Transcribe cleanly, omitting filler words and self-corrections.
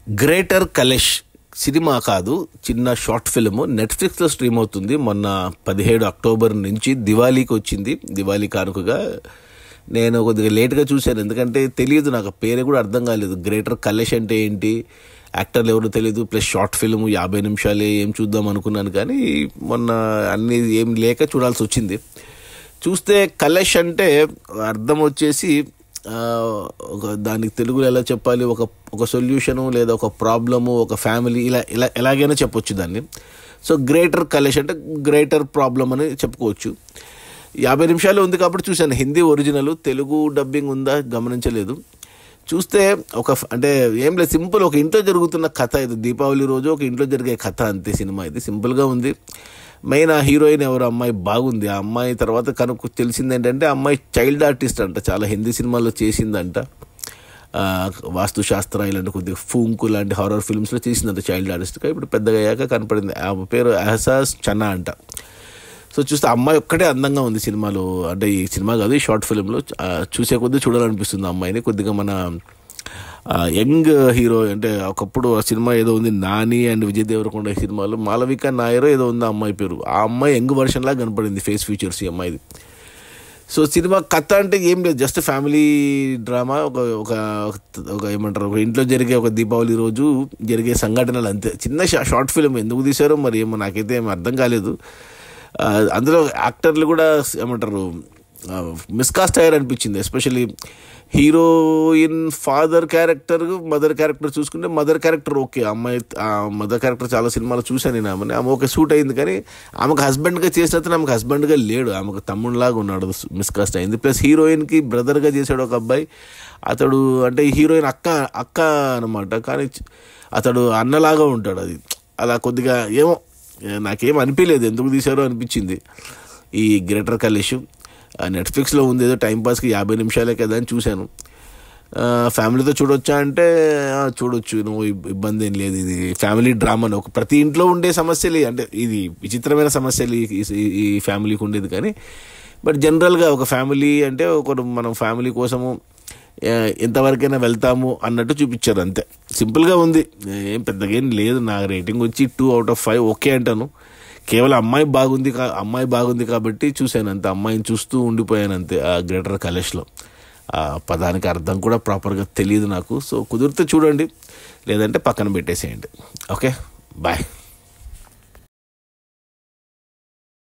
Greater కలేష్ cinema కాదు, చిన్న short film నెట్ఫ్లిక్స్లో స్ట్రీమ్ అవుతుంది. మొన్న 17 అక్టోబర్ నుంచి దివాళీకి వచ్చింది. దివాళీ కానుకగా నేను కొద్దిగా లేట్గా చూశాను, ఎందుకంటే తెలియదు, నాకు పేరే కూడా అర్థం కాలేదు. గ్రేటర్ కలేష్ అంటే ఏంటి, యాక్టర్లు ఎవరో తెలియదు, ప్లస్ షార్ట్ ఫిల్మ్ 50 నిమిషాలే, ఏం చూద్దాం అనుకున్నాను. కానీ మొన్న అన్నీ ఏం లేక చూడాల్సి వచ్చింది. చూస్తే కలేష్ అంటే అర్థం వచ్చేసి దానికి తెలుగులో ఎలా చెప్పాలి, ఒక సొల్యూషను లేదా ఒక ప్రాబ్లము, ఒక ఫ్యామిలీ, ఇలా ఇలా ఎలాగైనా చెప్పొచ్చు దాన్ని. సో గ్రేటర్ కలేష్ అంటే గ్రేటర్ ప్రాబ్లం అని చెప్పుకోవచ్చు. 50 నిమిషాలు ఉంది కాబట్టి చూశాను. హిందీ ఒరిజినల్, తెలుగు డబ్బింగ్ ఉందా గమనించలేదు. చూస్తే అంటే ఏం లేదు, సింపుల్ ఒక ఇంట్లో జరుగుతున్న కథ. ఇది దీపావళి రోజు ఒక ఇంట్లో జరిగే కథ, అంతే. సినిమా ఇది సింపుల్గా ఉంది. మెయిన్ ఆ హీరోయిన్ ఎవరు, అమ్మాయి బాగుంది. ఆ అమ్మాయి తర్వాత తెలిసింది ఏంటంటే అమ్మాయి చైల్డ్ ఆర్టిస్ట్ అంట, చాలా హిందీ సినిమాల్లో చేసిందంట. వాస్తుశాస్త్ర ఇలాంటి కొద్దిగా ఫూంకు లాంటి హారర్ ఫిల్మ్స్లో చేసిందంట చైల్డ్ ఆర్టిస్ట్గా. ఇప్పుడు పెద్దగా అయ్యాక కనపడింది. ఆ పేరు ఎహసాస్ చన్నా అంట. సో చూస్తే అమ్మాయి ఒక్కటే అందంగా ఉంది సినిమాలో. అంటే ఈ సినిమా కాదు, ఈ షార్ట్ ఫిల్మ్లో చూసే కొద్దీ చూడాలనిపిస్తుంది అమ్మాయిని. కొద్దిగా మన యంగ్ హీరో అంటే ఒకప్పుడు ఆ సినిమా ఏదో ఉంది, నాని అండ్ విజయ్ దేవరకొండ సినిమాలో మాలవిక నాయర్ ఏదో ఉంది ఆ అమ్మాయి పేరు. ఆ అమ్మాయి యంగ్ వర్షన్లా కనపడింది, ఫేస్ ఫీచర్స్ ఈ అమ్మాయిది. సో సినిమా కథ అంటే ఏం లేదు, జస్ట్ ఫ్యామిలీ డ్రామా. ఒక ఏమంటారు, ఒక ఇంట్లో జరిగే ఒక దీపావళి రోజు జరిగే సంఘటనలు, అంతే. చిన్న షార్ట్ ఫిల్మ్, ఎందుకు తీశారో మరి ఏమో నాకైతే ఏమో అర్థం కాలేదు. అందులో యాక్టర్లు కూడా ఏమంటారు మిస్కాస్ట్ అయ్యారు అనిపించింది. Especially heroine father character, mother character చూసుకుంటే మదర్ క్యారెక్టర్ ఓకే. అమ్మాయి మదర్ క్యారెక్టర్ చాలా సినిమాలు చూశాను నేను. ఆమె ఓకే సూట్ అయింది, కానీ ఆమెకు హస్బెండ్గా చేసినట్టు ఆమెకు హస్బెండ్గా లేడు, ఆమెకు తమ్ముడిలాగా ఉన్నాడు, మిస్కాస్ట్ అయింది. ప్లస్ హీరోయిన్కి బ్రదర్గా చేశాడు ఒక అబ్బాయి. అతడు అంటే హీరోయిన్ అక్క అనమాట, కానీ అతడు అన్నలాగా ఉంటాడు. అది అలా కొద్దిగా ఏమో నాకేం అనిపించలేదు, ఎందుకు తీశారో అనిపించింది. ఈ గ్రేటర్ కలేష్ నెట్ఫ్లిక్స్లో ఉంది, ఏదో టైంపాస్కి 50 నిమిషాలే కదా అని చూశాను. ఫ్యామిలీతో చూడొచ్చా అంటే చూడొచ్చు, ఇబ్బంది ఏం లేదు. ఇది ఫ్యామిలీ డ్రామాని ప్రతి ఇంట్లో ఉండే సమస్యలు, అంటే ఇది విచిత్రమైన సమస్యలు ఈ ఫ్యామిలీకి ఉండేది. కానీ బట్ జనరల్గా ఒక ఫ్యామిలీ అంటే మనం ఫ్యామిలీ కోసము ఎంతవరకైనా వెళ్తాము అన్నట్టు చూపించారు, అంతే. సింపుల్గా ఉంది, ఏం పెద్దగా ఏం లేదు. నా రేటింగ్ వచ్చి 2 out of 5 ఓకే అంటాను. కేవలం అమ్మాయి బాగుంది కాబట్టి చూశాను అంతే. అమ్మాయిని చూస్తూ ఉండిపోయాను అంతే. ఆ గ్రేటర్ కలేష్లో ఆ పదానికి అర్థం కూడా ప్రాపర్గా తెలియదు నాకు. సో కుదిరితే చూడండి, లేదంటే పక్కన పెట్టేసేయండి. Okay, bye.